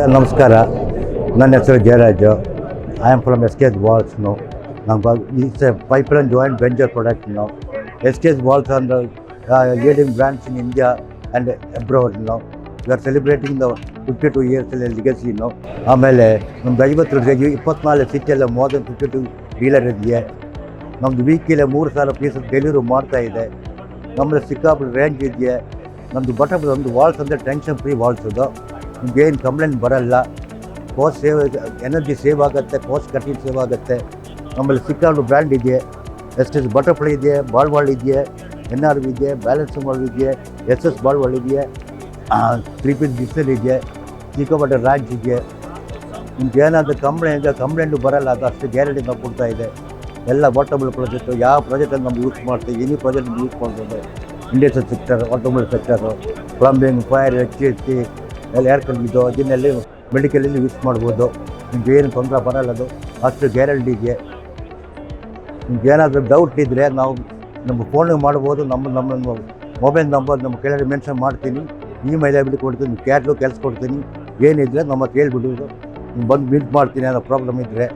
ನಮಸ್ಕಾರ. ನನ್ನ ಹೆಸರು Jayaraju. I am from SKS Walls. It's a pipeline joint venture product. SKS Walls are the leading brands in India and abroad. We are celebrating the 52 years legacy. ಆಮೇಲೆ ನಮ್ದು 24 ಸಿಟಿಯಲ್ಲ more than 52 dealer ಇದೆಯೇ. ನಮ್ಮದು ವೀಕಿಗೆ 3000 piece delivery ಮಾಡ್ತಾ ಇದೆ. ನಮ್ಮದು ಸಿಕ್ಕಾಪಟ್ಟೆ range ಇದೆಯೇ. ನಮ್ಮದು ಬಟನ್ ಒಂದು ವಾಲ್ಸ್ ಅಂದರೆ ಟೆನ್ಷನ್ ಫ್ರೀ ವಾಲ್ಸ್. ಅದು ನಿಮ್ಗೆ ಏನು ಕಂಪ್ಲೇಂಟ್ ಬರೋಲ್ಲ. ಕಾಸ್ಟ್ ಸೇವ್, ಎನರ್ಜಿ ಸೇವ್ ಆಗುತ್ತೆ, ಕಾಸ್ಟ್ ಕಟ್ಟಿಂಗ್ ಸೇವ್ ಆಗುತ್ತೆ. ನಮ್ಮಲ್ಲಿ ಸಿಕ್ಕಾಪಟ್ಟೆ ಬ್ರ್ಯಾಂಡ್ ಇದೆ. SKS ಬಟರ್ಫ್ಲೈ ಇದೆ, ಬಾಲ್ವಾಲ್ ಇದೆಯೇ, NRV ಇದೆ, ಬ್ಯಾಲೆನ್ಸ್ ಮಾಲ್ ಇದೆಯೇ, SS ಬಾಲ್ವಾಲ್ ಇದೆಯೇ, 3 ಪೀಸ್ ಡಿಸ್ಟಲ್ ಇದೆಯೇ, ಸಿಕ್ಕಾಪಟ್ಟೆ ರ್ಯಾಂಚ್ ಇದೆಯೇ. ನಿಮ್ಗೆ ಏನಾದರೂ ಕಂಪ್ಲೇಂಟು ಬರೋಲ್ಲ. ಅದು ಅಷ್ಟು ಗ್ಯಾರಂಟಿ ನಾವು ಕೊಡ್ತಾ ಇದೆ. ಎಲ್ಲ ವಾಟರ್ಬಲ್ ಪ್ರಾಜೆಕ್ಟು, ಯಾವ ಪ್ರಾಜೆಕ್ಟನ್ನು ನಾವು ಯೂಸ್ ಮಾಡ್ತೀವಿ, ಎನಿ ಪ್ರಾಜೆಕ್ಟ್ ಯೂಸ್ ಮಾಡ್ಬೋದು. Industrial sector, automobile sector, plumbing, fire, HSC ಎಲ್ಲ ಏರ್ ಕಂಡಿದ್ದು ಅದನ್ನೆಲ್ಲ ಮೆಡಿಕಲಲ್ಲಿ ಯೂಸ್ ಮಾಡ್ಬೋದು. ನಿಮ್ಗೆ ಏನು ತೊಂದರೆ ಬರೋಲ್ಲ. ಅದು ಅಷ್ಟು ಗ್ಯಾರಂಟಿ ಇದೆ. ನಿಮ್ಗೆ ಏನಾದರೂ ಡೌಟ್ ಇದ್ದರೆ ನಾವು ನಮ್ಮ ಫೋನಿಗೆ ಮಾಡ್ಬೋದು. ನಮ್ಮ ಮೊಬೈಲ್ ನಂಬರ್ ನಮ್ಮ ಕೆಳಗಡೆ ಮೆನ್ಷನ್ ಮಾಡ್ತೀನಿ. ಇಮೇಲ್ ಐ ಡಿ ಕೊಡ್ತೀನಿ, ಕ್ಯಾಟ್ಲು ಕೆಲಸ ಕೊಡ್ತೀನಿ. ಏನಿದ್ರೆ ನಮ್ಮ ಕೇಳ್ಬಿಟ್ಟು ಬಂದು ಮೀಟ್ ಮಾಡ್ತೀನಿ ಅನ್ನೋ ಪ್ರಾಬ್ಲಮ್ ಇದ್ದರೆ.